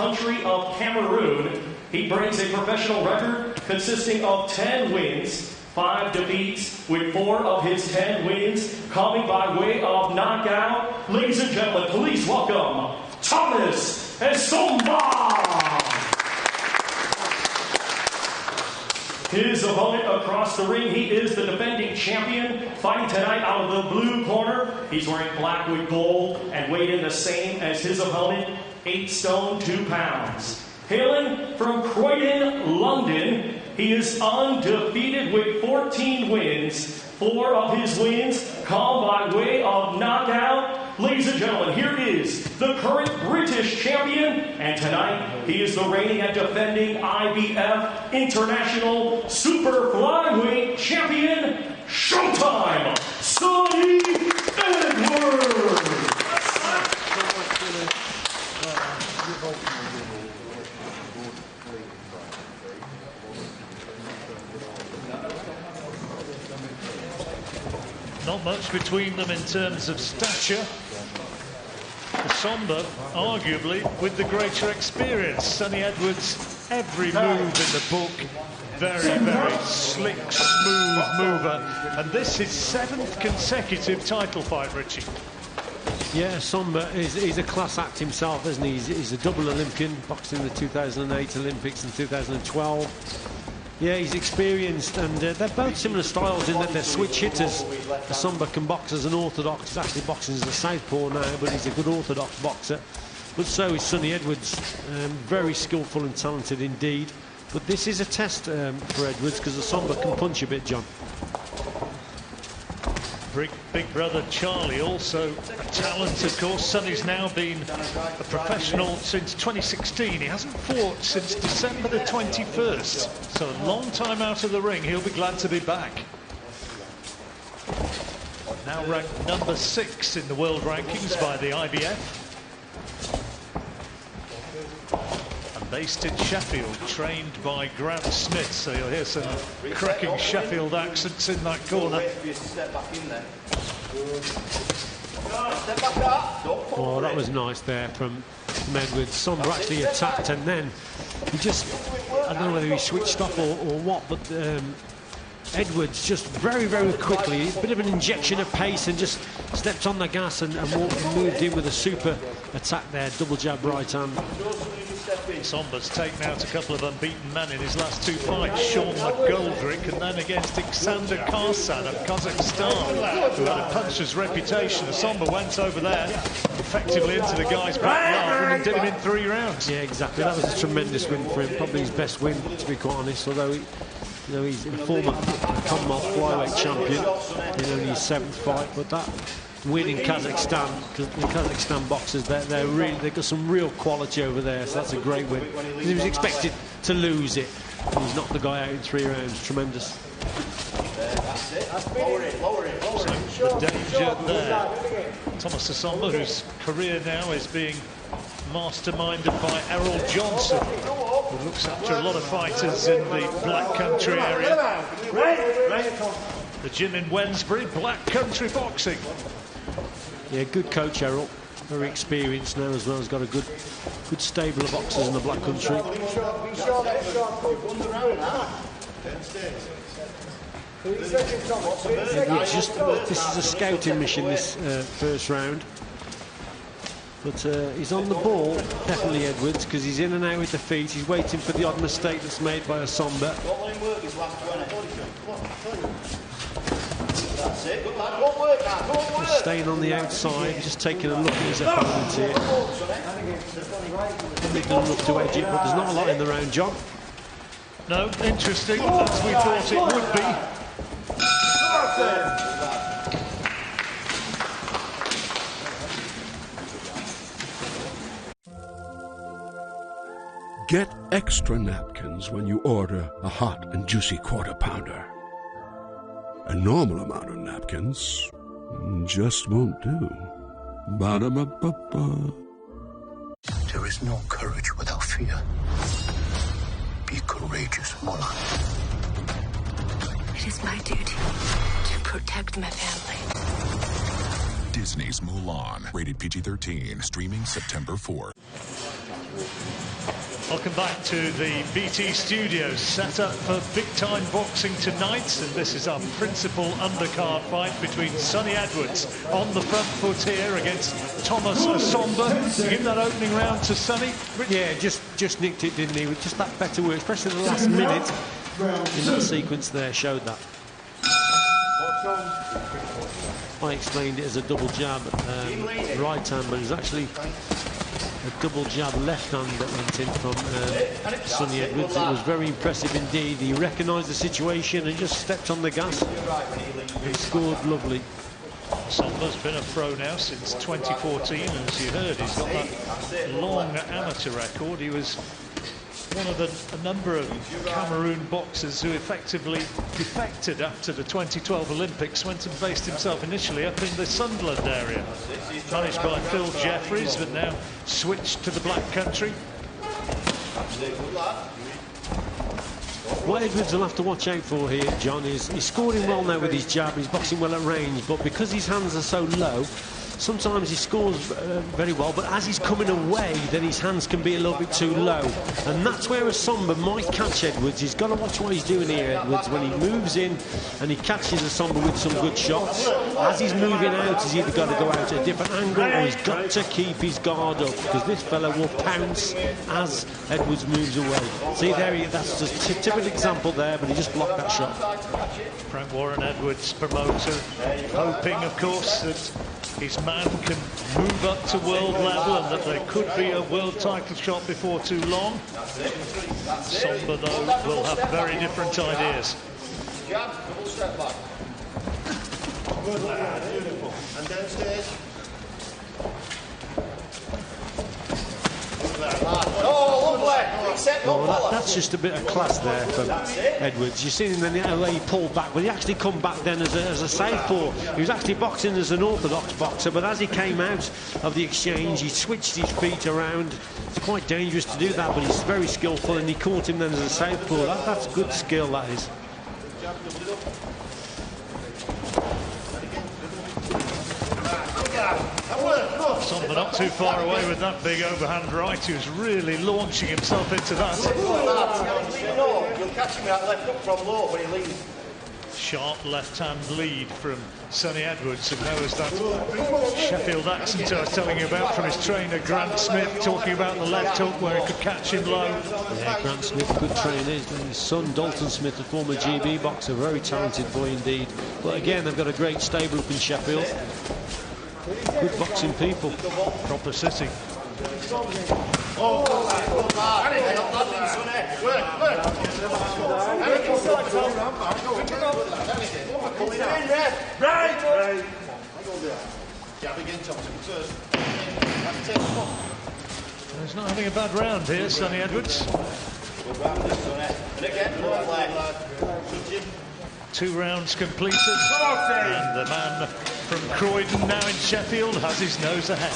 country of Cameroon. He brings a professional record consisting of 10 wins, 5 defeats, with 4 of his 10 wins coming by way of knockout. Ladies and gentlemen, please welcome Thomas Essomba. His opponent across the ring, he is the defending champion, fighting tonight out of the blue corner. He's wearing black with gold and weighed in the same as his opponent, 8 stone 2 pounds. Hailing from Croydon, London, he is undefeated with 14 wins. 4 of his wins come by way of knockout. Ladies and gentlemen, here is the current British champion, and tonight he is the reigning and defending IBF International Super Flyweight Champion, Showtime, Sonny Edwards! Not much between them in terms of stature. Essomba, arguably, with the greater experience. Sonny Edwards, every move in the book, very, very slick, smooth mover. And this is 7th consecutive title fight, Richie. Yeah, Essomba he's a class act himself, isn't he? He's a double Olympian, boxing in the 2008 Olympics and 2012. Yeah, he's experienced, and they're both similar styles in that they're switch hitters. Essomba can box as an orthodox. He's actually boxing as a southpaw now, but he's a good orthodox boxer. But so is Sonny Edwards, very skillful and talented indeed. But this is a test for Edwards, because Essomba can punch a bit, John. Big brother Charlie, also a talent, of course. Sonny's now been a professional since 2016. He hasn't fought since December the 21st. So a long time out of the ring. He'll be glad to be back. Now ranked number 6 in the world rankings by the IBF. Based in Sheffield, trained by Grant Smith, so you'll hear some cracking Sheffield accents in that corner. Oh, that was nice there from Edwards. Essomba actually attacked, and then he just, I don't know whether he switched off or what, but Edwards just very, very quickly, a bit of an injection of pace, and just stepped on the gas and moved in with a super attack there, double jab right hand. Essomba's taken out a couple of unbeaten men in his last 2 fights, Sean McGoldrick, and then against Alexander Karsan of Kazakhstan, who had a puncher's reputation. Essomba went over there effectively into the guy's back and did him in 3 rounds. Yeah, exactly. That was a tremendous win for him, probably his best win, to be quite honest, although he's a former Commonwealth flyweight champion in only his 7th fight. But that win in Kazakhstan, because the Kazakhstan boxers, they've got some real quality over there, so that's a great win. He was expected to lose it, and he's knocked the guy out in 3 rounds. Tremendous. So the danger there. Thomas Essomba, whose career now is being masterminded by Errol Johnson, who looks after a lot of fighters in the Black Country area. The gym in Wednesbury, Black Country Boxing. Yeah, good coach Errol, very experienced now as well. He's got a good stable of boxers in the Black Country. This is a scouting mission, this first round. But he's on the ball, definitely Edwards, because he's in and out with the feet. He's waiting for the odd mistake that's made by Essomba. Just staying on the outside, just taking a look at his opponent here. Probably going to look to edge it, but there's not a lot in the round, John. No, interesting, as we thought it would be. Get extra napkins when you order a hot and juicy Quarter Pounder. A normal amount of napkins just won't do. Ba-da-ba-ba-ba. There is no courage without fear. Be courageous, Mulan. It is my duty to protect my family. Disney's Mulan, rated PG-13, streaming September 4th. Welcome back to the BT studios, set up for big-time boxing tonight, and this is our principal undercard fight between Sonny Edwards on the front foot here against Thomas Assomba. To give that opening round to Sonny. Yeah, just nicked it, didn't he? With just that better work, especially the last minute in that sequence there, showed that. I explained it as a double jab right hand, but it was actually a double jab left hand that went in from Sonny Edwards. It was very impressive indeed. He recognised the situation and just stepped on the gas and scored lovely. Assomba's been a pro now since 2014, and as you heard, he's got that long amateur record. He was one of a number of Cameroon boxers who effectively defected after the 2012 Olympics, went and based himself initially up in the Sunderland area, managed by Phil Jeffries, but now switched to the Black Country. What Edwards will have to watch out for here, John, is he's scoring well now with his jab, he's boxing well at range, but because his hands are so low, sometimes he scores very well, but as he's coming away, then his hands can be a little bit too low. And that's where Assomba might catch Edwards. He's got to watch what he's doing here, Edwards. When he moves in and he catches Assomba with some good shots, as he's moving out, he's either got to go out at a different angle or he's got to keep his guard up, because this fella will pounce as Edwards moves away. See there, that's just a typical example there, but he just blocked that shot. Frank Warren, Edwards' promoter, hoping, of course, that his man can move up to world level and that there could be a world title shot before too long. Assomba, though, will have very different ideas. Double step back. Good lad, beautiful. And downstairs. Oh, lovely. Well, that's just a bit of class there from Edwards. You've seen him then the way he pulled back, but he actually come back then as a southpaw. He was actually boxing as an orthodox boxer, but as he came out of the exchange, he switched his feet around. It's quite dangerous to do that, but he's very skillful, and he caught him then as a southpaw. That's good skill, that is. Assomba not too far away with that big overhand right. He was really launching himself into that. You'll catch him out left up from low when he leaves. Sharp left-hand lead from Sonny Edwards, who knows that Sheffield accent I was telling you about from his trainer Grant Smith, talking about the left hook where he could catch him low. Yeah, Grant Smith, good trainer. His son Dalton Smith, a former GB boxer, very talented boy indeed. But again, they've got a great stable up in Sheffield. Good boxing people. Proper city. He's not having a bad round here, Sonny Edwards. 2 rounds completed, and the man from Croydon, now in Sheffield, has his nose ahead.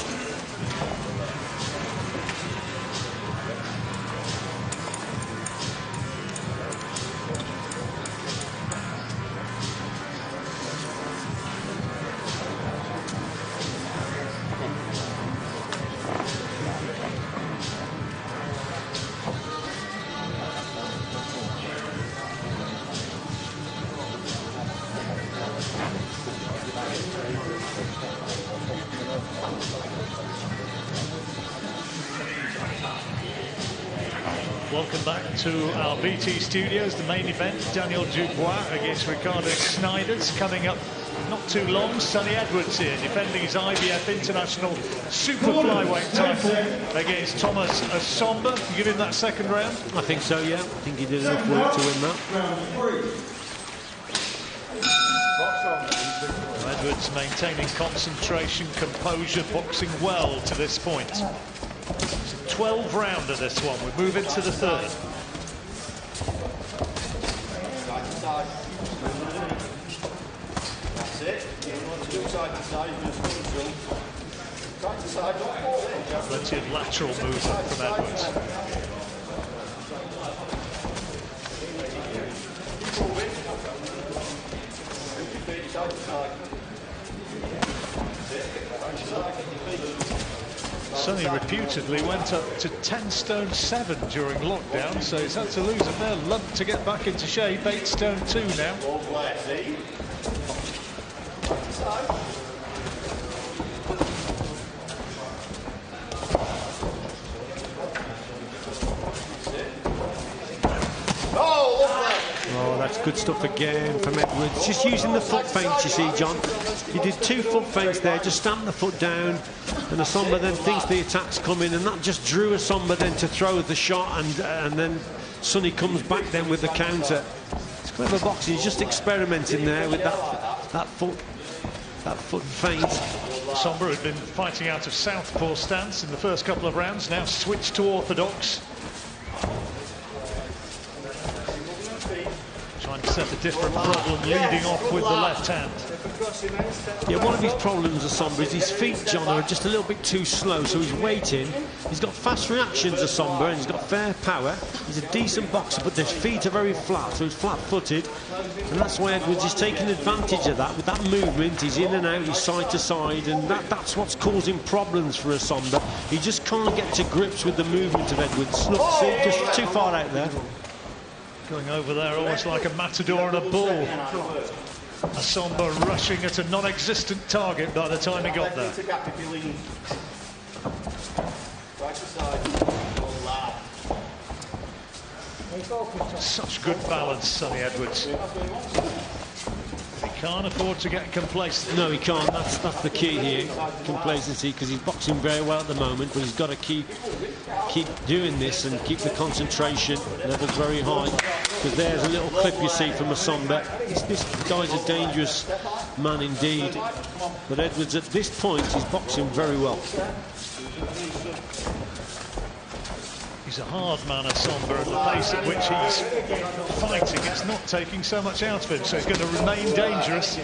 Welcome back to our BT studios. The main event, Daniel Dubois against Ricardo Snijders, coming up not too long. Sonny Edwards here, defending his IBF International Super Flyweight title against Thomas Assomba. You give him that second round? I think so, yeah. I think he did enough work to win that. Edwards maintaining concentration, composure, boxing well to this point. It's a 12-rounder, this one. We move into the third. That's it. Side to side, side to side, don't fall in. Plenty of lateral movement from Edwards. Sonny reputedly went up to 10 stone 7 during lockdown, so he's had to lose a fair lump to get back into shape. 8 stone 2 now. Oh, that's good stuff again from Edwards. Just using the foot feints, you see, John. He did 2 foot feints there, just stamped the foot down, and Asomba then thinks the attack's coming, and that just drew Asomba then to throw the shot, and then Sonny comes back then with the counter. It's clever boxing. He's just experimenting there with that foot feint. Asomba had been fighting out of southpaw stance in the first couple of rounds, now switched to orthodox. Trying to set a different problem, leading off with the left hand. Yeah, one of his problems, Asomba, is his feet, John, are just a little bit too slow, so he's waiting. He's got fast reactions, Asomba, and he's got fair power. He's a decent boxer, but his feet are very flat, so he's flat-footed, and that's why Edwards is taking advantage of that. With that movement, he's in and out, he's side to side, and that's what's causing problems for Asomba. He just can't get to grips with the movement of Edwards. Look, see, just too far out there. Going over there almost like a matador and a bull. Asomba rushing at a non-existent target by the time he got there. Such good balance, Sonny Edwards. He can't afford to get complacent. No, he can't. That's the key here, complacency, because he's boxing very well at the moment, but he's got to keep doing this and keep the concentration levels very high. Because there's a little clip you see from Asomba. This guy's a dangerous man indeed. But Edwards at this point is boxing very well. He's a hard man, Asomba, and the pace at which he's fighting, it's not taking so much out of him, so he's going to remain dangerous.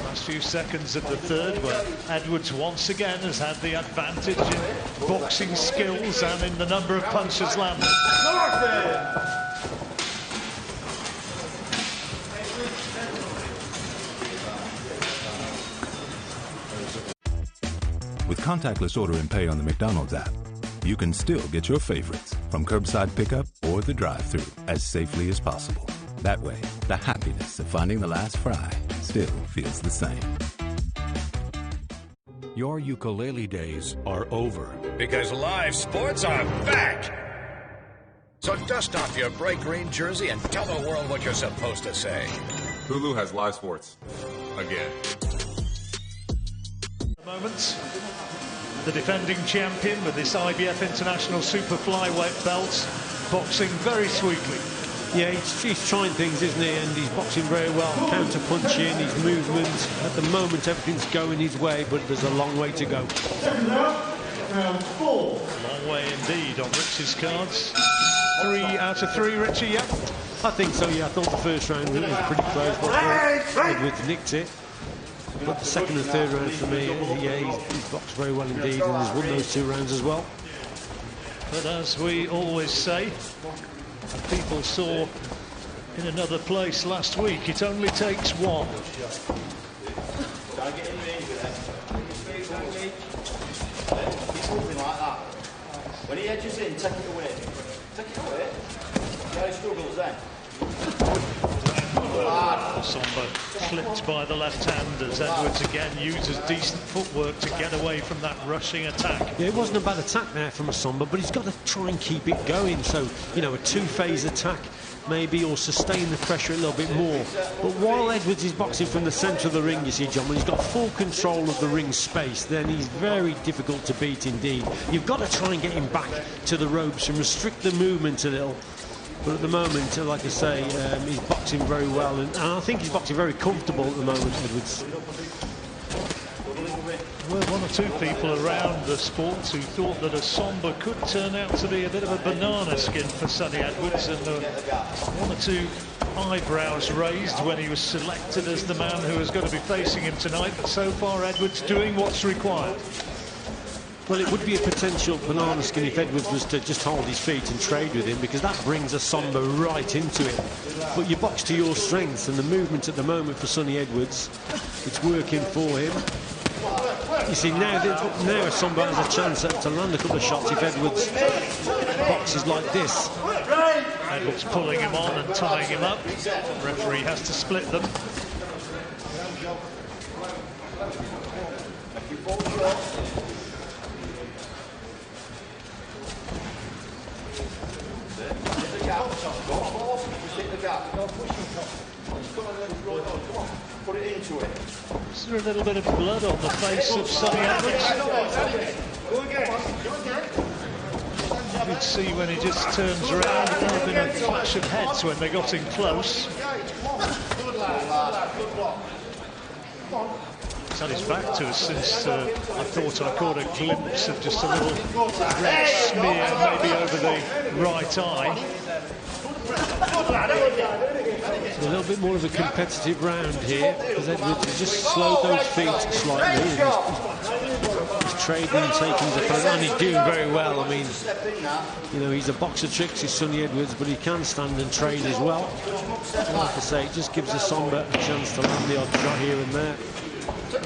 Last few seconds of the third, where Edwards once again has had the advantage in boxing skills and in the number of punches landed. With contactless order and pay on the McDonald's app, you can still get your favorites from curbside pickup or the drive-thru as safely as possible. That way, the happiness of finding the last fry still feels the same. Your ukulele days are over. Because live sports are back! So dust off your bright green jersey and tell the world what you're supposed to say. Hulu has live sports. Again. Moments. The defending champion with this IBF International Super Flyweight belt, boxing very sweetly. Yeah, he's trying things, isn't he? And he's boxing very well, counter-punching, his movement. At the moment, everything's going his way, but there's a long way to go. Round 4. Long way indeed on Rich's cards. 3 out of 3, Richie, yeah? I think so, yeah. I thought the first round was pretty close, but Edwards nicked it. But the second and third round for me, yeah, he's boxed very well indeed, and he's won those 2 rounds as well. But as we always say, and people saw in another place last week, it only takes one. When he edges in, take it away. Take it away. Yeah, he struggles then. Asomba clipped by the left hand as Edwards again uses decent footwork to get away from that rushing attack. Yeah, it wasn't a bad attack there from Asomba, but he's got to try and keep it going. So, you know, a 2-phase attack maybe, or sustain the pressure a little bit more. But while Edwards is boxing from the centre of the ring, you see, John, when he's got full control of the ring space, then he's very difficult to beat indeed. You've got to try and get him back to the ropes and restrict the movement a little. But at the moment, like I say, he's boxing very well, and I think he's boxing very comfortable at the moment, Edwards. There were 1 or 2 people around the sports who thought that Asomba could turn out to be a bit of a banana skin for Sonny Edwards, and 1 or 2 eyebrows raised when he was selected as the man who was going to be facing him tonight. But so far, Edwards doing what's required. Well, it would be a potential banana skin if Edwards was to just hold his feet and trade with him, because that brings a Somba right into it. But you box to your strengths, and the movement at the moment for Sonny Edwards, it's working for him. You see, now Somba has a chance to land a couple of shots if Edwards boxes like this. Edwards pulling him on and tying him up. The referee has to split them. Is there a little bit of blood on the face of Sonny Edwards? You can see when he just turns around, there have been a flash of heads when they got in close. He's had his back to us since I thought I caught a glimpse of just a little red smear maybe over the right eye. A little bit more of a competitive round here, because Edwards has just slowed those feet slightly. He's trading and taking his opponent, and he's doing very well. I mean, you know, he's a box of tricks, he's Sonny Edwards, but he can stand and trade as well. And like I say, it just gives the Somba a chance to land the odd shot here and there.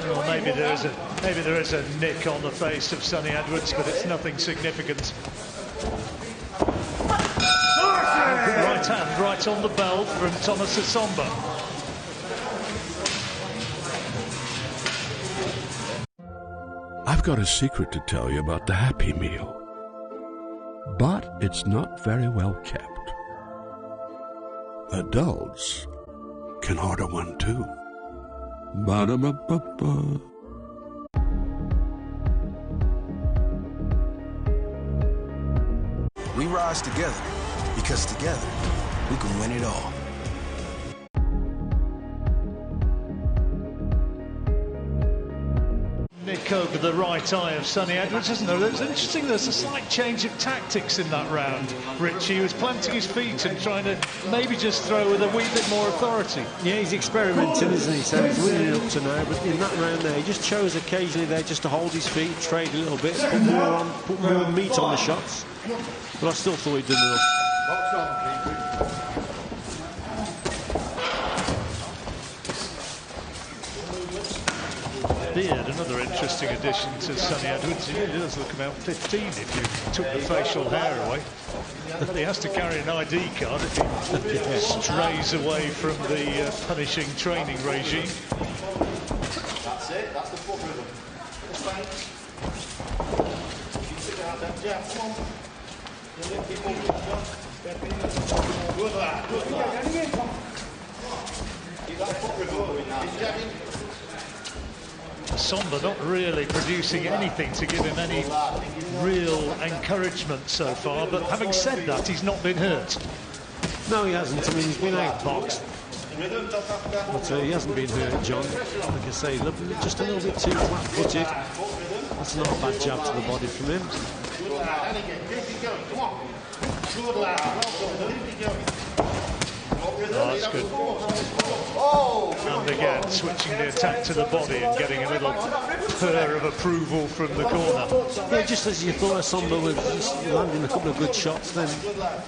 Well, maybe there is a nick on the face of Sonny Edwards, but it's nothing significant. Right hand right on the bell from Thomas Essomba. I've got a secret to tell you about the Happy Meal, but it's not very well kept. Adults can order one too. Ba-da-ba-ba-ba. We rise together, because together we can win it all. Nick over the right eye of Sonny Edwards, isn't there? It's interesting, there's a slight change of tactics in that round. Richie, he was planting his feet and trying to maybe just throw with a wee bit more authority. Yeah, he's experimenting, isn't he? So he's winning it up to now, but in that round there, he just chose occasionally there just to hold his feet, trade a little bit, put more meat on the shots. But I still thought he'd done enough. Beard, another interesting addition to Sonny Edwards. He really does look about 15 if you took the facial hair away. But he has to carry an ID card if he strays away from the punishing training regime. That's it, that's the foot rhythm. Good lad, good lad. Keep that foot rhythm going now. Somba not really producing anything to give him any real encouragement so far, but having said that, he's not been hurt. No, he hasn't. I mean, he's been outboxed, but he hasn't been hurt, John. Like I say, just a little bit too flat-footed. That's not a bad jab to the body from him. Oh, that's good. And again, switching the attack to the body and getting a little purr of approval from the corner. Yeah, just as you thought Essomba was just landing a couple of good shots, then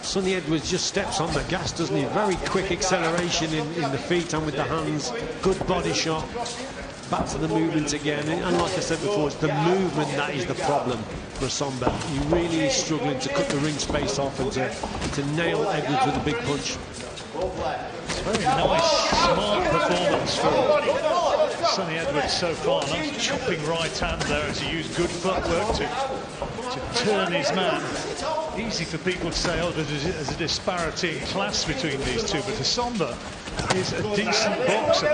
Sonny Edwards just steps on the gas, doesn't he? Very quick acceleration in the feet and with the hands. Good body shot. Back to the movement again. And like I said before, it's the movement that is the problem for Essomba. He really is struggling to cut the ring space off and to nail Edwards with a big punch. Very nice, smart performance from Sonny Edwards so far. Nice chopping right hand there as he used good footwork to turn his man. Easy for people to say, oh, there's a disparity in class between these two, but Essomba is a decent boxer.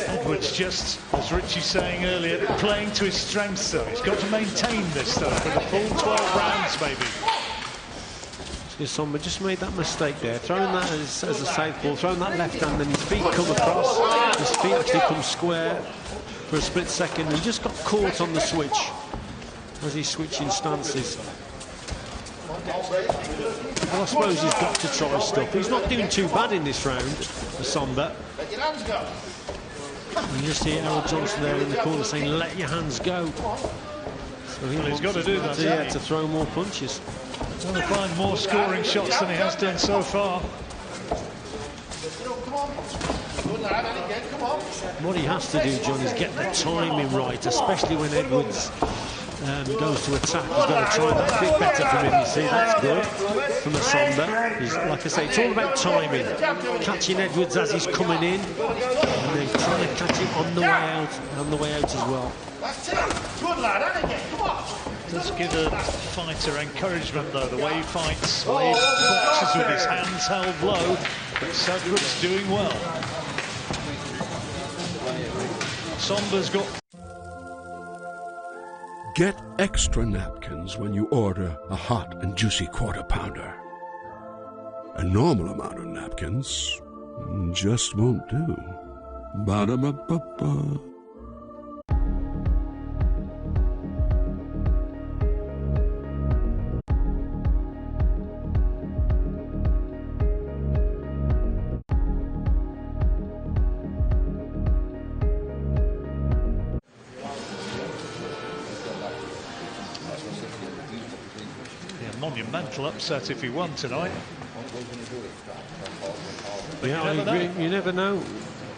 Edwards just, as Richie's saying earlier, playing to his strengths though. He's got to maintain this though for the full 12 rounds maybe. Essomba just made that mistake there, throwing that as a southpaw, throwing that left hand, then his feet come across, his feet actually come square for a split second. He just got caught on the switch as he's switching stances. Well, I suppose he's got to try stuff. He's not doing too bad in this round, Essomba. You just hear Errol Johnson there in the corner saying, let your hands go. So Well, he's got to do that. To throw more punches. Want to find more scoring shots than he has done so far. What he has to do, John, is get the timing right, especially when Edwards goes to attack. He's got to try that a bit better from him. You see, that's good from Asomba. He's, like I say, it's all about timing. Catching Edwards as he's coming in, and then trying to catch him on the way out as well. Good lad, come on. Does give a fighter encouragement, though, the way he fights, the way he boxes with his hands held low. But Edwards doing well. Somba's got... Get extra napkins when you order a hot and juicy Quarter Pounder. A normal amount of napkins just won't do. Ba-da-ba-ba-ba. Monumental upset if he won tonight. But yeah, I agree. You never know.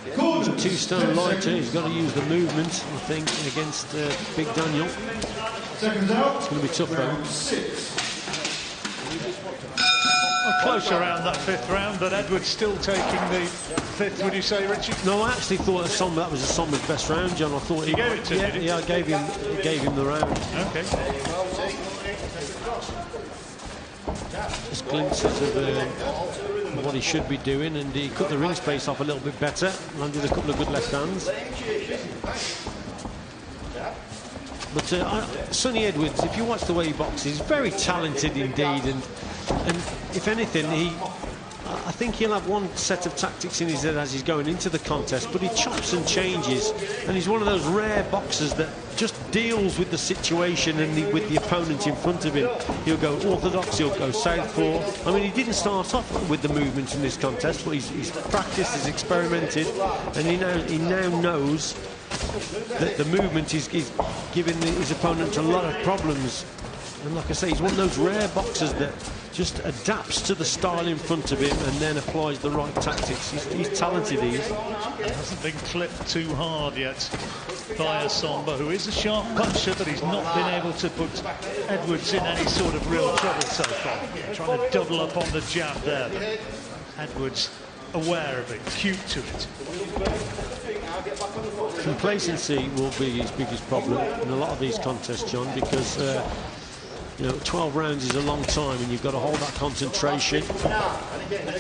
He's a two-stone lighter. He's got to use the movement, I think, against Big Daniel. It's going to be tough, though. Well, close around that fifth round, but Edwards still taking the fifth, would you say, Richie? No, I actually thought that was Asomba's best round, John. I thought he gave it to him. Yeah, I gave him the round. Okay. Just glimpses of what he should be doing, and he cut the ring space off a little bit better, landed a couple of good left hands. But Sonny Edwards, if you watch the way he boxes, he's very talented indeed, and if anything, I think he'll have one set of tactics in his head as he's going into the contest, but he chops and changes, and he's one of those rare boxers that just deals with the situation and with the opponent in front of him. He'll go orthodox, he'll go southpaw. I mean, he didn't start off with the movement in this contest, but he's practiced, he's experimented, and he now knows that the movement is giving his opponent a lot of problems. And like I say, he's one of those rare boxers that just adapts to the style in front of him and then applies the right tactics. He's talented, he is. He hasn't been clipped too hard yet by Asomba, who is a sharp puncher, but he's not been able to put Edwards in any sort of real trouble so far. Trying to double up on the jab there, but Edwards aware of it, cute to it. Complacency will be his biggest problem in a lot of these contests, John, because you know, 12 rounds is a long time, and you've got to hold that concentration.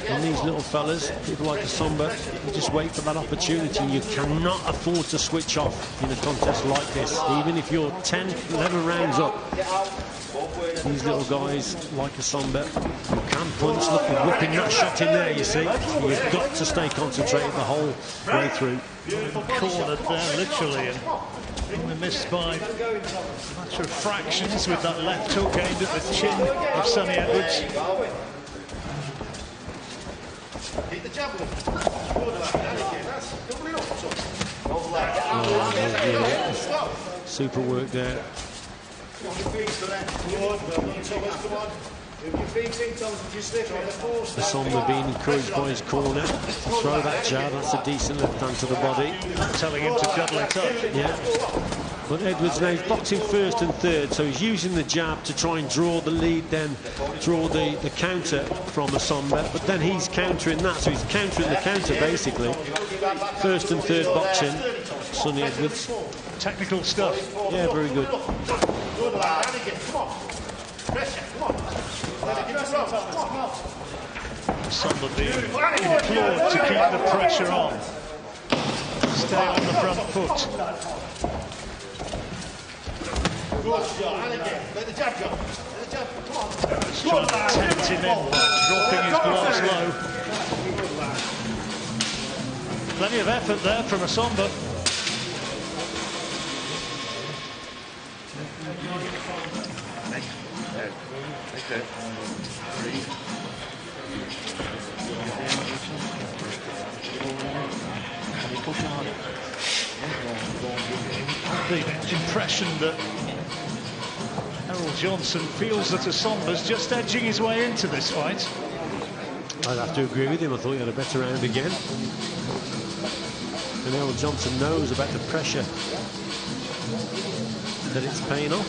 And these little fellas, people like Asomba, you just wait for that opportunity. You cannot afford to switch off in a contest like this, even if you're 10, 11 rounds up. These little guys like Asomba, who can punch. Look, he's whipping that shot in there, you see. You've got to stay concentrated the whole way through. Cornered there, literally, and only missed by a matter of fractions with that left hook aimed at the chin of Sonny Edwards. Super work there. Asomba being encouraged by his corner to throw that jab. That's a decent left hand to the body. Telling him to double it up. Yeah. But Edwards now is boxing first and third, so he's using the jab to try and draw the lead, then draw the counter from Asomba. But then he's countering that, so he's countering the counter basically. First and third boxing, Sonny Edwards. Technical stuff. Yeah, very good. Asomba being implored to keep the pressure on. Stay on the front foot. Just trying to tempt him in, dropping his gloves low. Plenty of effort there from Asomba. The impression that Errol Johnson feels that Asomba's just edging his way into this fight. I'd have to agree with him. I thought he had a better round again. And Errol Johnson knows about the pressure that it's paying off.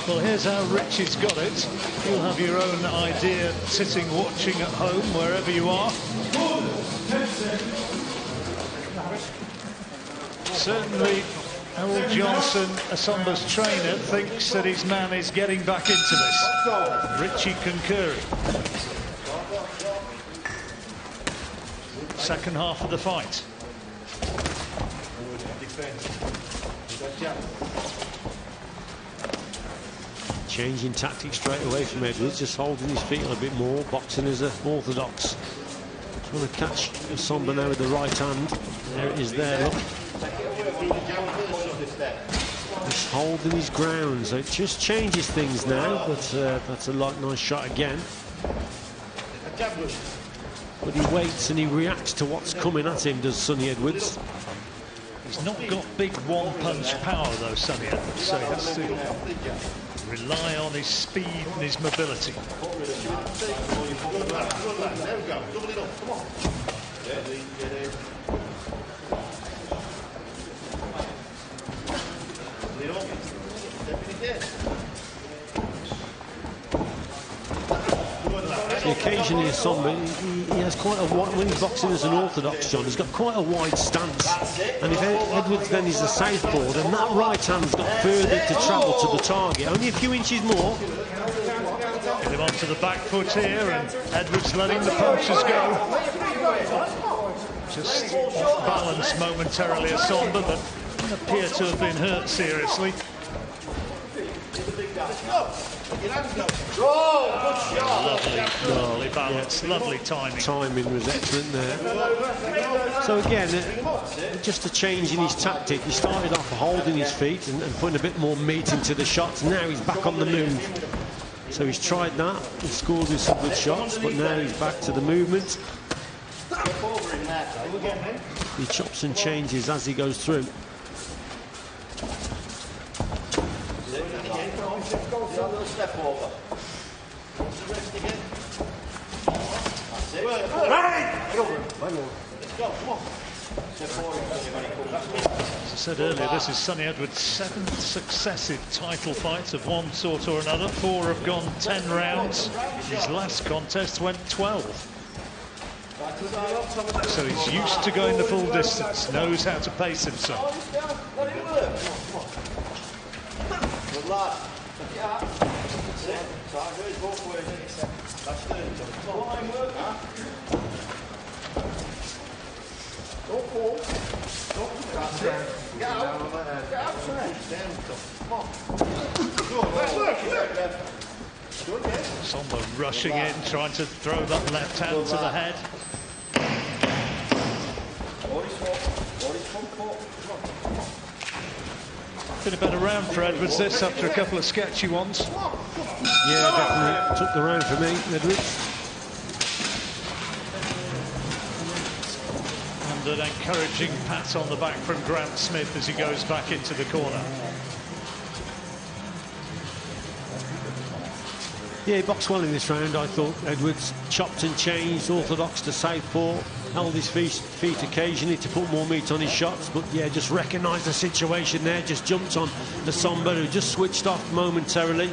Well, here's how Richie's got it. You'll have your own idea sitting watching at home, wherever you are. Certainly, Errol Johnson, Asomba's trainer, thinks that his man is getting back into this. Richie concurring. Second half of the fight. Changing tactics straight away from Edwards, just holding his feet on a bit more, boxing as an orthodox. Trying to catch Asomba now with the right hand. There it is there, look. Just holding his ground, so it just changes things now, but that's a nice shot again. But he waits and he reacts to what's coming at him, does Sonny Edwards. He's not got big one-punch power, though, Sonny Edwards, so he has to rely on his speed and his mobility. Occasionally, Asomba, he has quite a wide, when he's boxing as an orthodox, John, he's got quite a wide stance. And if Edwards then is a southpaw, then that right hand's got further to travel to the target, only a few inches more. Get him onto the back foot here, and Edwards letting the punches go. Just off balance momentarily, Asomba, but doesn't appear to have been hurt seriously. Lovely balance, lovely timing. Timing was excellent there. So again, just a change in his tactic. He started off holding his feet and putting a bit more meat into the shots. Now he's back on the move. So he's tried that, he scored with some good shots, but now he's back to the movement. He chops and changes as he goes through. Step over. As I said earlier, this is Sonny Edwards' 7th successive title fights of one sort or another. 4 have gone 10 rounds. His last contest went 12. So he's used to going the full distance, knows how to pace himself. Good lad. That's it. Both ways. That's it. Don't fall. That's it. Get out. Get out, come on. Asomba rushing in, trying to throw that left hand to the head. Been a better round for Edwards this after a couple of sketchy ones. Yeah, definitely took the round for me, Edwards. And an encouraging pat on the back from Grant Smith as he goes back into the corner. Yeah, he boxed well in this round, I thought. Edwards chopped and changed, orthodox to southpaw, held his feet occasionally to put more meat on his shots, but yeah, just recognised the situation there, just jumped on Asomba, who just switched off momentarily.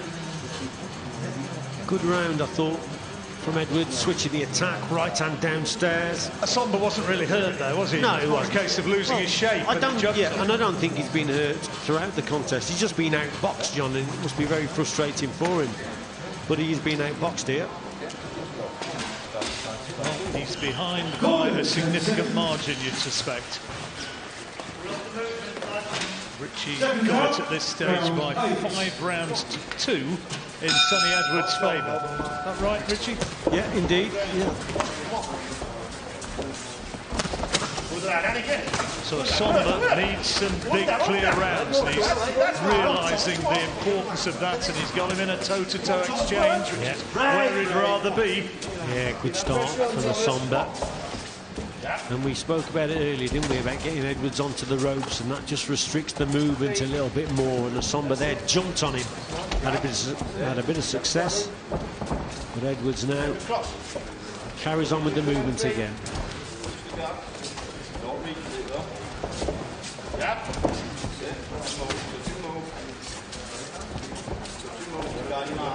Good round, I thought, from Edwards, switching the attack, right hand downstairs. Asomba wasn't really hurt there, was he? No, it was a case of losing his shape. And I don't think he's been hurt throughout the contest. He's just been outboxed, John, and it must be very frustrating for him. But he's been outboxed here. Well, he's behind by a significant margin, you'd suspect. Richie got it at this stage by 5 rounds to 2 in Sonny Edwards' favour. Is that right, Richie? Yeah, indeed. Yeah. So Asomba needs some big clear rounds, and he's realising the importance of that, and he's got him in a toe-to-toe exchange, which is where he'd rather be. Yeah, good start from Asomba. And we spoke about it earlier, didn't we, about getting Edwards onto the ropes, and that just restricts the movement a little bit more. And Asomba there jumped on him, had a bit of success. But Edwards now carries on with the movement again.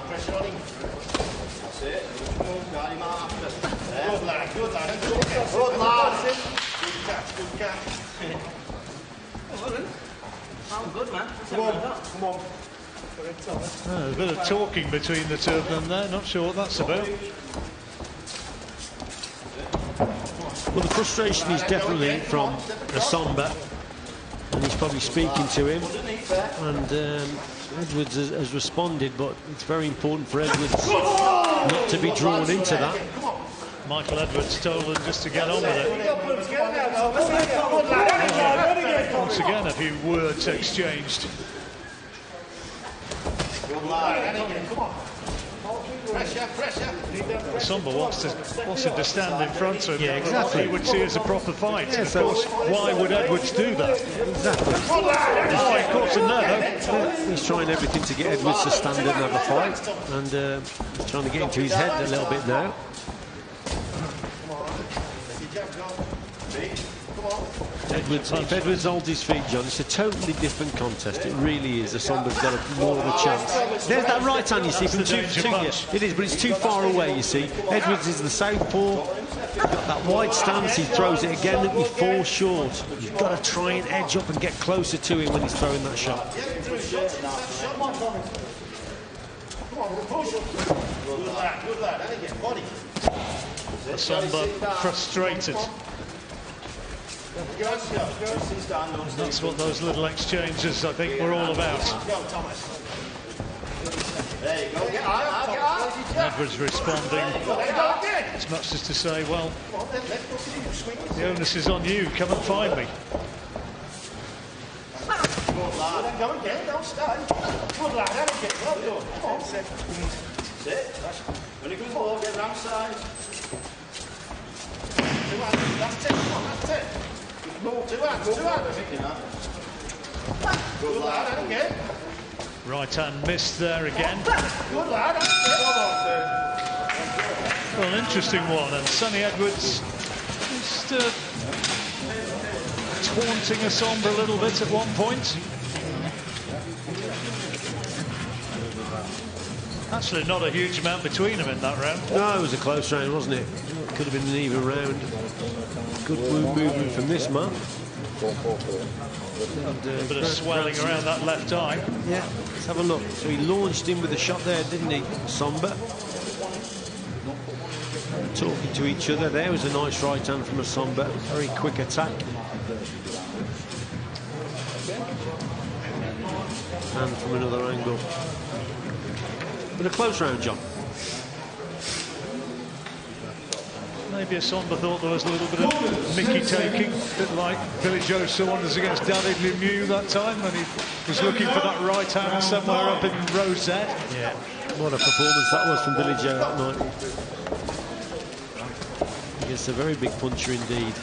Pressure on him. That's it. Got him after. Good lad, good lad. Good lad. Good catch, good catch. I'm good, man. Come on, come on. A bit of talking between the two of them there. Not sure what that's about. Well, the frustration is definitely from Asomba, and he's probably speaking to him. And Edwards has responded, but it's very important for Edwards not to be drawn into that. Michael Edwards told him just to get on with it. Once again, a few words exchanged. Asomba wants him to stand in front of him. Yeah, exactly. What he would see as a proper fight. Yeah, of course, why would Edwards do that? Exactly. Oh, of course, no. He's trying everything to get Edwards to stand and have a fight, and he's trying to get into his head a little bit now. If Edwards holds his feet, John, it's a totally different contest. It really is. Asomba's got more of a chance. There's that right hand, you see, from two. It is, but it's too far away, you see. Edwards is the southpaw. He's got that wide stance. He throws it again, and he falls short. You've got to try and edge up and get closer to him when he's throwing that shot. Asomba frustrated. That's what those little exchanges, I think, were all about. Edwards responding as much as to say, well, the onus is on you, come and find me. Good lad, go again, don't stay. Good lad, well done. Come on. Sit. When he goes low, get round side. That's it, come on, that's it. Two hands. Good lad, and again. Right hand missed there again. Good lad, well, an interesting one, and Sonny Edwards just taunting Asomba a little bit at one point. Actually, not a huge amount between them in that round. No, it was a close round, wasn't it? Could have been an even round. Good movement from this man. And, a bit of swelling around that left eye. Yeah, let's have a look. So he launched in with a shot there, didn't he, Asomba? Talking to each other. There was a nice right hand from Asomba. Very quick attack. And from another angle. But a close round, John. Maybe Asomba thought there was a little bit of Mickey taking, a bit like Billy Joe Saunders against Danny Lemieux that time when he was looking for that right hand somewhere up in row Z. Yeah, what a performance that was from Billy Joe that night. He's a very big puncher indeed.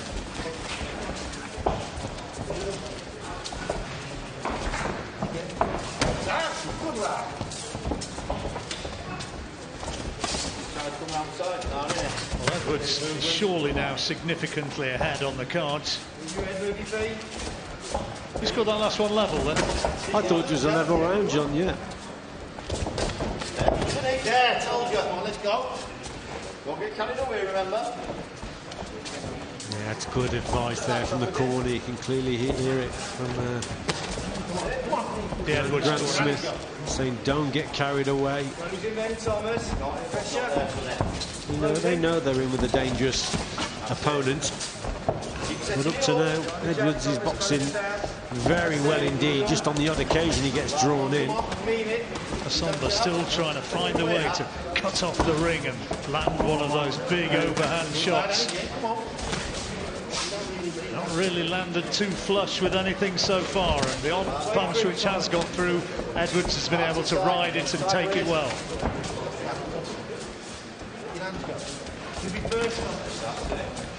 Well, Edwards is surely now significantly ahead on the cards. He's got that last one level then. I thought it was a level round, John, yeah. Yeah, told you. Come on, let's go. Don't get carried away, remember? Yeah, that's good advice there from the corner. You can clearly hear it from Grant Smith saying, don't get carried away. You know, they know they're in with a dangerous opponent. But up to now, Edwards is boxing very well indeed. Just on the odd occasion he gets drawn in. Asomba still trying to find a way to cut off the ring and land one of those big overhand shots. Not really landed too flush with anything so far, and the odd punch which has gone through, Edwards has been able to ride it and take it well.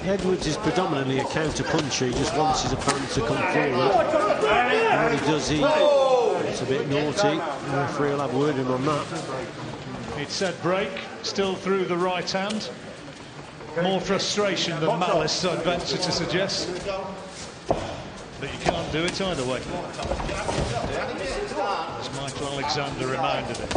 Edwards is predominantly a counter-puncher. He just wants his opponent to come forward. And when he does, it's a bit naughty. The referee will have wording on that. It said break, still through the right hand. More frustration than malice, I'd venture to suggest. But you can't do it either way. As Michael Alexander reminded him.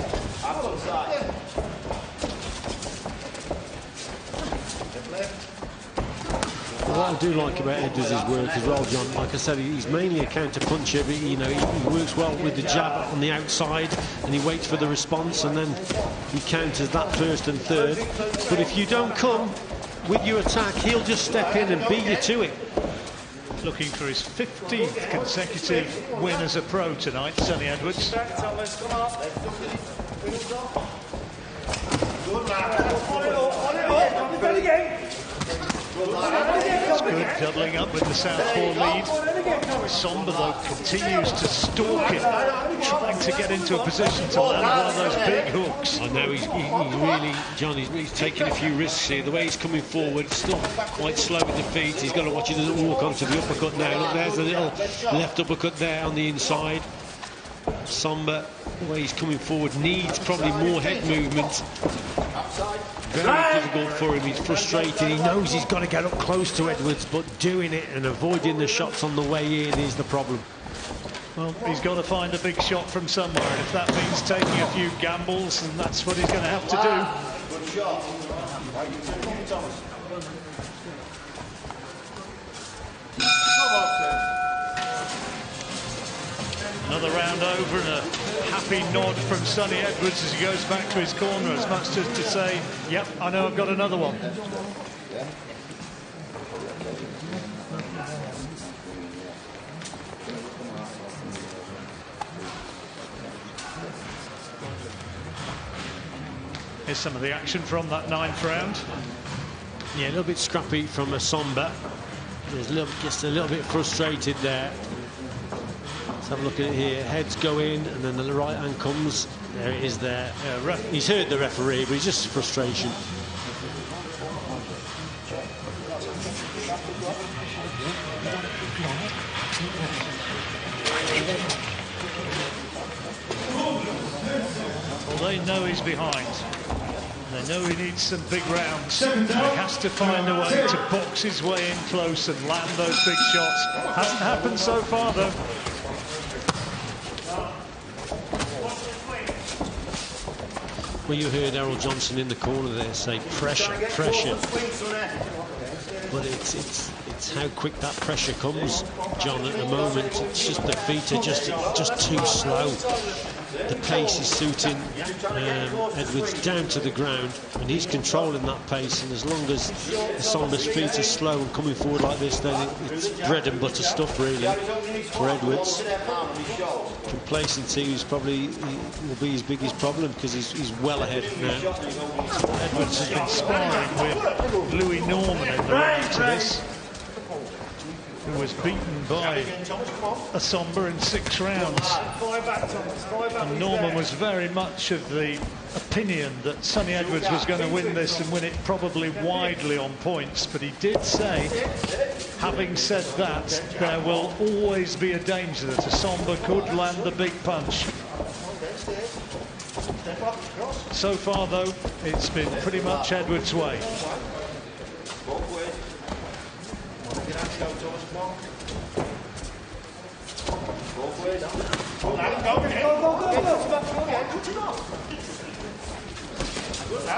What I do like about Edwards' work as well, John, like I said, he's mainly a counter-puncher, but you know, he works well with the jab on the outside, and he waits for the response, and then he counters that first and third. But if you don't come with your attack, he'll just step in and beat you to it. Looking for his 15th consecutive win as a pro tonight, Sonny Edwards. It's good, doubling up with the southpaw lead. Somber, though, continues to stalk him, trying to get into a position to land one of those big hooks. I know he's really, John, he's taking a few risks here. The way he's coming forward, still quite slow with the feet. He's got to watch he doesn't walk onto the uppercut now. Look, there's a little left uppercut there on the inside. Somber, the way he's coming forward, needs probably more head movement. Very difficult for him. He's frustrated. He knows he's got to get up close to Edwards, but doing it and avoiding the shots on the way in is the problem. Well, he's got to find a big shot from somewhere, and if that means taking a few gambles, then that's what he's going to have to do. Good shot. Another round over and a happy nod from Sonny Edwards as he goes back to his corner, as much as to say, yep, I know I've got another one. Here's some of the action from that 9th round. Yeah, a little bit scrappy from a Somber. He's just a little bit frustrated there. Let's have a look at it here. Heads go in, and then the right hand comes. There it is there. He's heard the referee, but he's just frustration. Well, they know he's behind. They know he needs some big rounds. He has to find a way to box his way in close and land those big shots. Hasn't happened so far, though. Well, you heard Errol Johnson in the corner there say pressure, pressure. But it's how quick that pressure comes, John, at the moment. It's just the feet are just too slow. The pace is suiting Edwards down to the ground, and he's controlling that pace, and as long as the Somber's feet are slow and coming forward like this, then it's bread and butter stuff really for Edwards. Complacency is probably will be his biggest problem, because he's well ahead now. Edwards has been sparring with Louis Norman in the run to this, who was beaten by a Somber in 6 rounds. And Norman was very much of the opinion that Sonny Edwards was going to win this and win it probably widely on points, but he did say, having said that, there will always be a danger that a Somber could land the big punch. So far, though, it's been pretty much Edwards' way.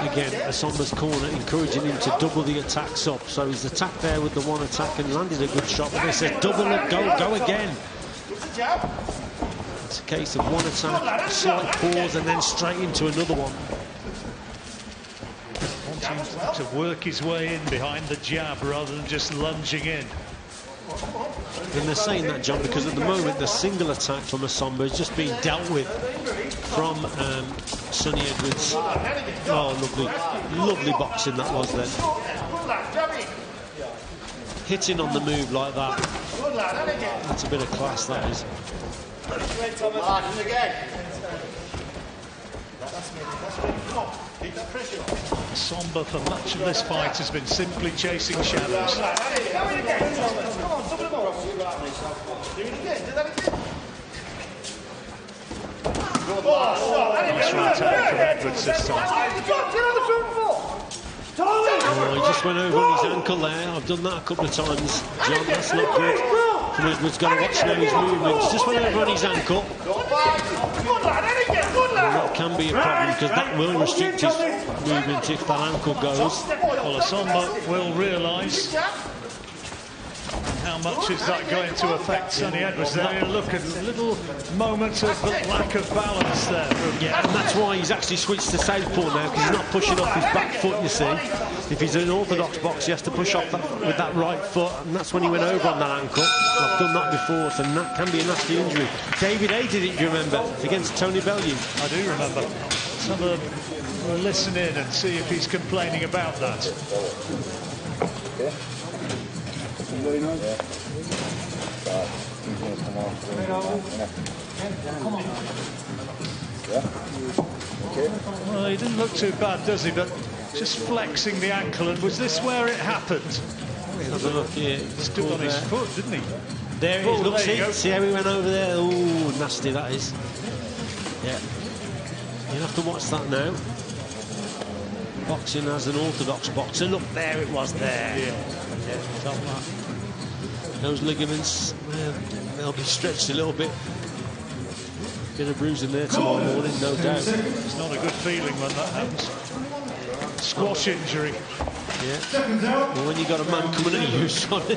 Again, a Somber's corner encouraging him to double the attacks up. So he's attacked there with the one attack and landed a good shot, but they said double it, go again. It's a case of one attack, a slight pause, and then straight into another one. Wanting to work his way in behind the jab rather than just lunging in. And they're saying that, John, because at the moment the single attack from a Somber is just being dealt with from Sonny Edwards. Oh, lovely boxing that was then. Hitting on the move like that, that's a bit of class, that is. Keep that pressure on. Somba for much of this fight has been simply chasing shadows. Come on, double him up. Do it again, do that again. Nice right hand from Edwards this time. Oh, he just went over on his ankle there. I've done that a couple of times, John. That's not good. And Edwards got to watch now his movements. Just went over on his ankle. And that can be a problem because that will restrict his movement if that ankle goes. Well, Somba will realise how much is that going to affect Sonny Edwards. There, look at a little moment of the lack of balance there. Yeah, and that's why he's actually switched to southpaw now, because he's not pushing off his back foot, you see. If he's in an orthodox box, he has to push off with that right foot, and that's when he went over on that ankle. I've done that before, so that can be a nasty injury. David A did it, do you remember, against Tony Bellew? I do remember. Let's have a listen in and see if he's complaining about that. Well, he didn't look too bad, does he? But just flexing the ankle, and was this where it happened? Have a look here. He stood on his foot, didn't he? There it is. Look, see how he went over there? Oh, nasty that is. Yeah. You'll have to watch that now. Boxing as an orthodox boxer. Look, there it was there. Yeah, felt that. Those ligaments, they'll be stretched a little bit. Bit of bruising there tomorrow morning, no doubt. It's not a good feeling when that happens. Squash injury. Yeah. Well, when you've got a man coming at you trying to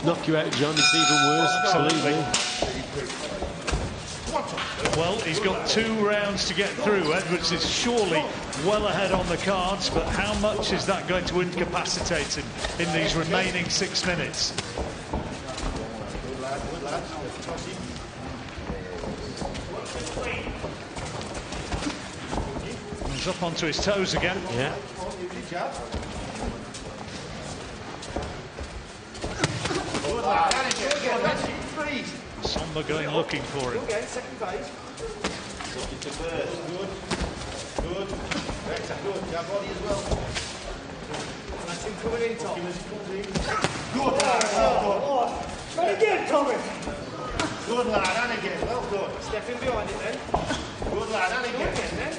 knock you out, John, it's even worse. Absolutely. Well, he's got 2 rounds to get through. Edwards is surely well ahead on the cards, but how much is that going to incapacitate him in these remaining 6 minutes? He's up onto his toes again. Yeah. Somba going looking for him. Second phase. Good. Good. Jab body as well. That's him coming in, Tom. Good lad. Try again, Tommy. Good lad, and again. Well done. Step in behind it then. Good lad, and again then.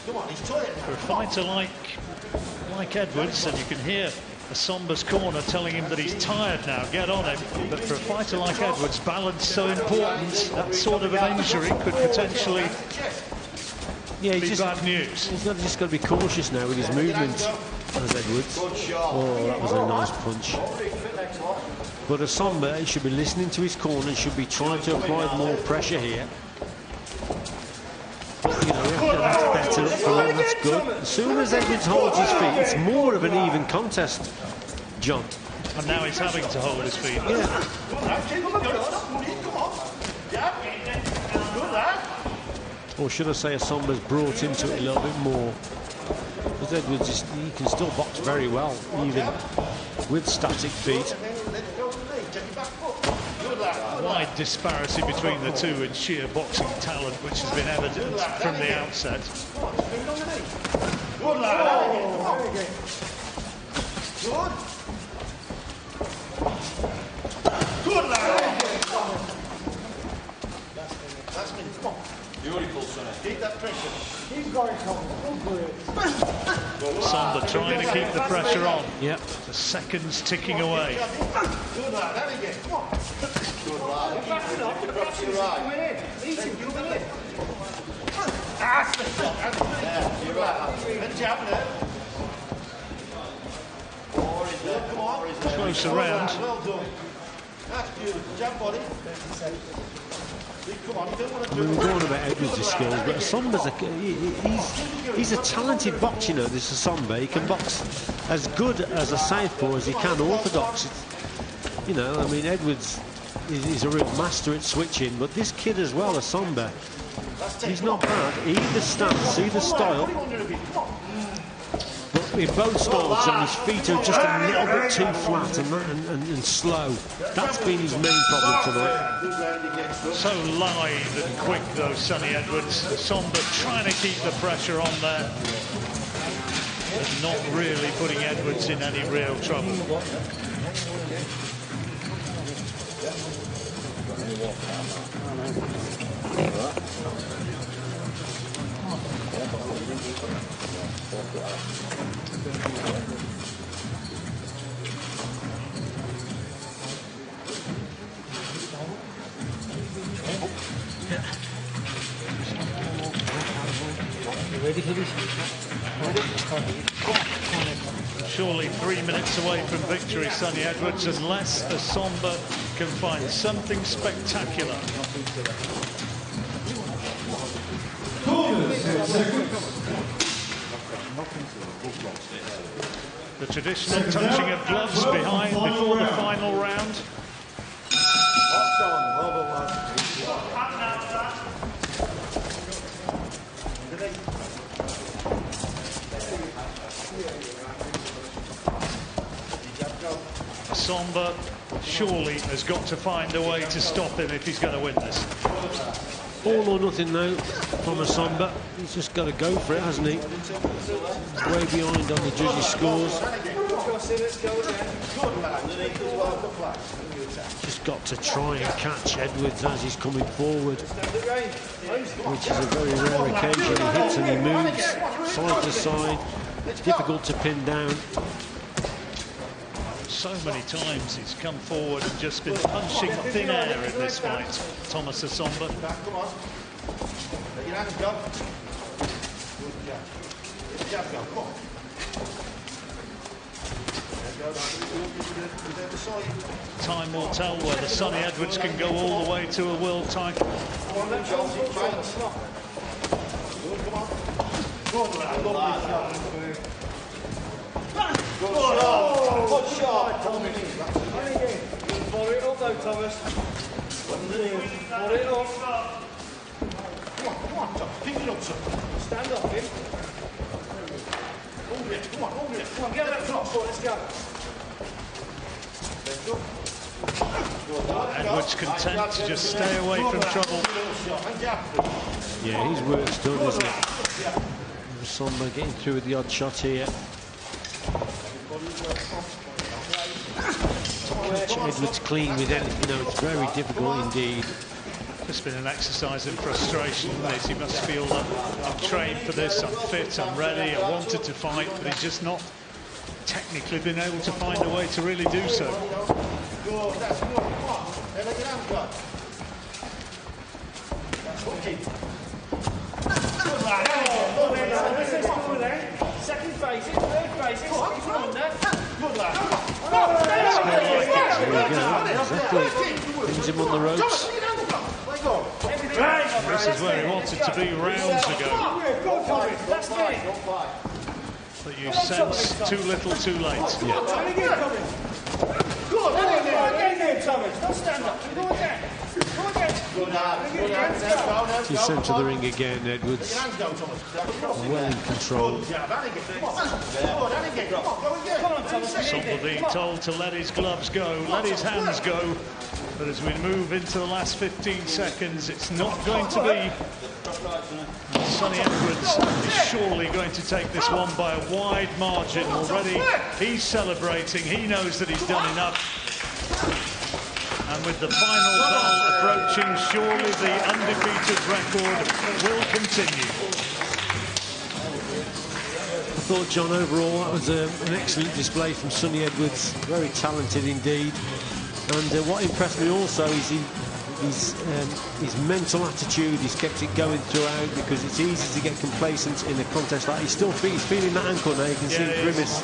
Come on, he's tired now. For a fighter like Edwards, and you can hear the Somba's corner telling him that he's tired now, get on him. But for a fighter like Edwards, balance so important, that sort of an injury could potentially be bad news. He's just got to be cautious now with his movement as Edwards. Oh, that was a nice punch. But as Somba, he should be listening to his corner and should be trying to apply more pressure here. You know, that's better up for him, that's good. As soon as Edwards holds his feet, it's more of an even contest, John. And now he's having to hold his feet. Yeah. Or should I say, Somba's brought into it a little bit more. Because Edwards, he can still box very well, even with static feet. Wide disparity between the two in sheer boxing talent, which has been evident from the outset. Good lad. Good lad. That's me. Come on. Beautiful, son. Keep that pressure. Keep going, Tom. Somba trying to keep the pressure on. Yep. The seconds ticking away. Good lad. That again. Come on. Good lad. Keep the pressure right. Easy. Coming in. That's the shot. Yeah, you're right. And jab there. Come on. Close around. Well done. That's beautiful. Jab body. Come on, you don't want to do We're going about Edwards' skills, but Somba's he's a talented boxer, you know, this is Somba. He can box as good as a southpaw as he can orthodox. You know, I mean, Edwards is a real master at switching, but this kid as well, as Somba, he's not bad. Either stance, either style. But in both styles, John, his feet are just a little bit too flat and slow. That's been his main problem tonight. So lithe and quick, though, Sonny Edwards. Somba trying to keep the pressure on there. but not really putting Edwards in any real trouble. Ready for this? Surely 3 minutes away from victory, Sonny Edwards, unless Asomba can find something spectacular. The traditional touching of gloves behind before the final round. Asomba surely has got to find a way to stop him if he's going to win this. All or nothing now from Asomba. He's just got to go for it, hasn't he? He's way behind on the judges' scores. Just got to try and catch Edwards as he's coming forward, which is a very rare occasion. He hits and he moves side to side. Difficult to pin down. So many times he's come forward and just been punching thin air in this fight, Thomas Asomba. Come on. Let your hands go. Good jab, go. Come on. Time will tell whether Sonny Edwards can go all the way to a world title. Come on, then, Chelsea. Come on. Good lad. Good shot, Tommy. Follow it up though, Thomas. Follow it up. Come on, Thomas. Pick it up, son. Stand up, him. Hold it, come on, get that clock, let's go. Edwards content to just stay away from trouble. Yeah, his work's done, isn't it? Asomba getting through with the odd shot here. Edwards clean with anything, no, it's very difficult indeed. It's been an exercise in frustration, isn't it? He must feel that I'm trained for this, I'm fit, I'm ready, I wanted to fight, but he's just not technically been able to find a way to really do so. Good, that's good, come on. Then let your hands go. That's okay. Good lad. Second phase, third phase, come on, there. Good lad. Exactly. Brings him on the ropes. This is where he wanted to be rounds ago. But you sense too little, too late. Yeah. Don't stand up. Go again. To centre the ring again, Edwards. Well in control. Asomba being told to let his gloves go, let his hands go. But as we move into the last 15 seconds, it's not going to be. And Sonny Edwards is surely going to take this one by a wide margin. Already he's celebrating, he knows that he's done enough. And with the final bell approaching, surely the undefeated record will continue. I thought, John, overall that was an excellent display from Sonny Edwards. Very talented indeed. And what impressed me also is his mental attitude. He's kept it going throughout, because it's easy to get complacent in a contest like he's feeling that ankle now. You can see the grimace,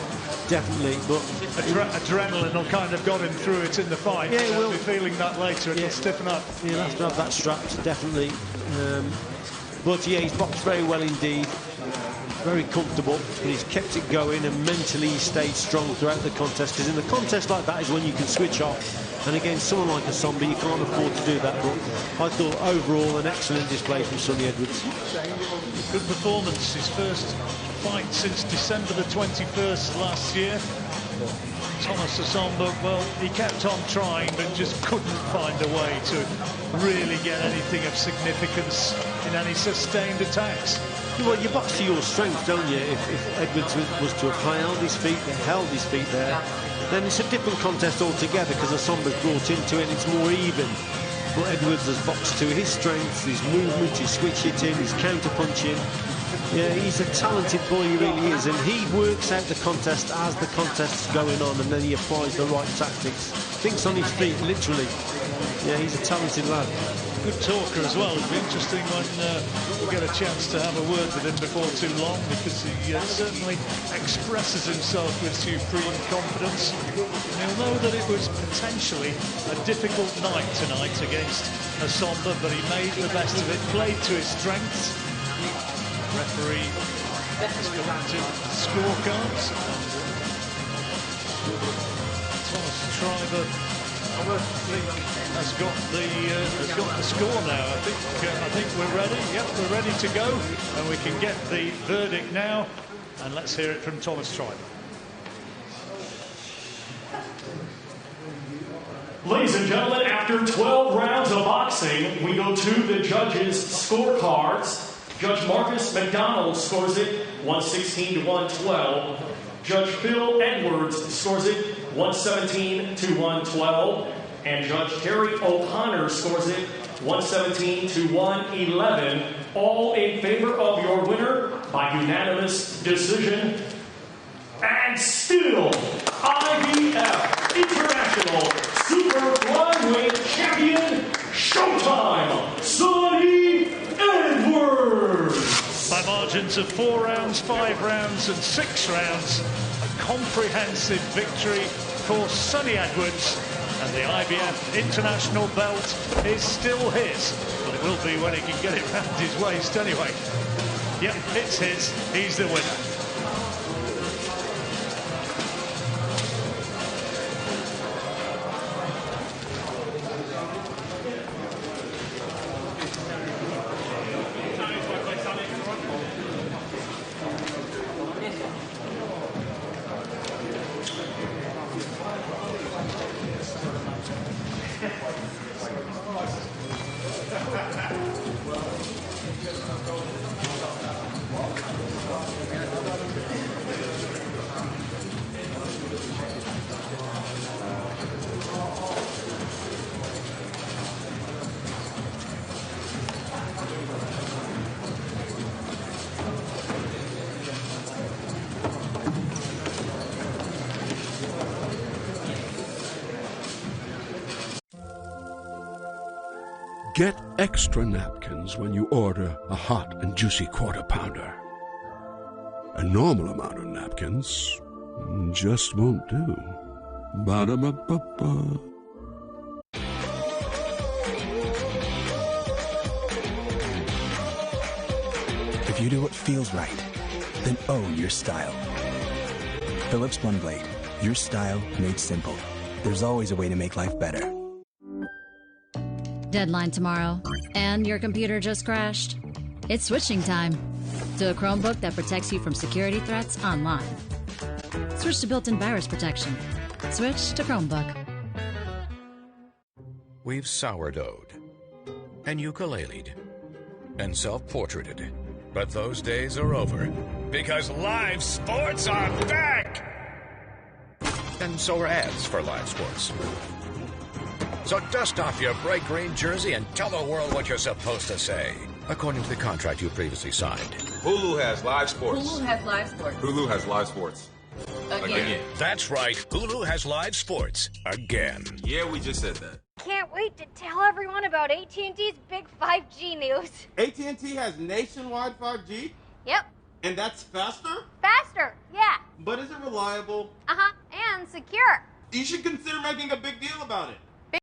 definitely. But adrenaline will kind of got him through it in the fight. Yeah, we'll be feeling that later. It'll stiffen up. He'll have to have that strapped, definitely. But yeah, he's boxed very well indeed. Very comfortable, but he's kept it going, and mentally he stayed strong throughout the contest, because in a contest like that is when you can switch off, and against someone like Asomba you can't afford to do that. But I thought overall an excellent display from Sonny Edwards. Good performance, his first fight since December the 21st last year. Thomas Assomba, well, he kept on trying, but just couldn't find a way to really get anything of significance in any sustained attacks. Well, you box to your strength, don't you? If Edwards was to have held his feet there, then it's a different contest altogether because Assomba's brought into it and it's more even. But Edwards has boxed to his strengths, his movement, his switch hitting, his counter punching. Yeah, he's a talented boy, he really is, and he works out the contest as the contest's going on, and then he applies the right tactics. Thinks on his feet, literally. Yeah, he's a talented lad. Good talker as well. It'll be interesting when we'll get a chance to have a word with him before too long, because he certainly expresses himself with supreme confidence. And he'll know that it was potentially a difficult night tonight against Assomba, but he made the best of it, played to his strengths. Referee has collected scorecards. Thomas Schreiber, I think, has got the score now. I think we're ready. Yep, we're ready to go, and we can get the verdict now. And let's hear it from Thomas Schreiber. Ladies and gentlemen, after 12 rounds of boxing, we go to the judges' scorecards. Judge Marcus McDonald scores it 116 to 112. Judge Phil Edwards scores it 117 to 112. And Judge Terry O'Connor scores it 117 to 111. All in favor of your winner by unanimous decision. And still, IBF International Super Flyweight Champion, Showtime, Sonny Edwards. By margins of 4 rounds, 5 rounds and 6 rounds, a comprehensive victory for Sonny Edwards, and the IBF International belt is still his, but it will be when he can get it round his waist anyway. Yep, it's his. He's the winner. Get extra napkins when you order a hot and juicy Quarter Pounder. A normal amount of napkins just won't do. Ba-da-ba-ba-ba. If you do what feels right, then own your style. Philips One Blade. Your style made simple. There's always a way to make life better. Deadline tomorrow, and your computer just crashed? It's switching time to a Chromebook that protects you from security threats online. Switch to built-in virus protection. Switch to Chromebook. We've sourdough'd and ukulele'd and self-portraited. But those days are over, because live sports are back! And so are ads for live sports. So dust off your bright green jersey and tell the world what you're supposed to say, according to the contract you previously signed. Hulu has live sports. Hulu has live sports. Hulu has live sports. Again. That's right. Hulu has live sports. Again. Yeah, we just said that. Can't wait to tell everyone about AT&T's big 5G news. AT&T has nationwide 5G? Yep. And that's faster? Faster, yeah. But is it reliable? Uh-huh, and secure. You should consider making a big deal about it.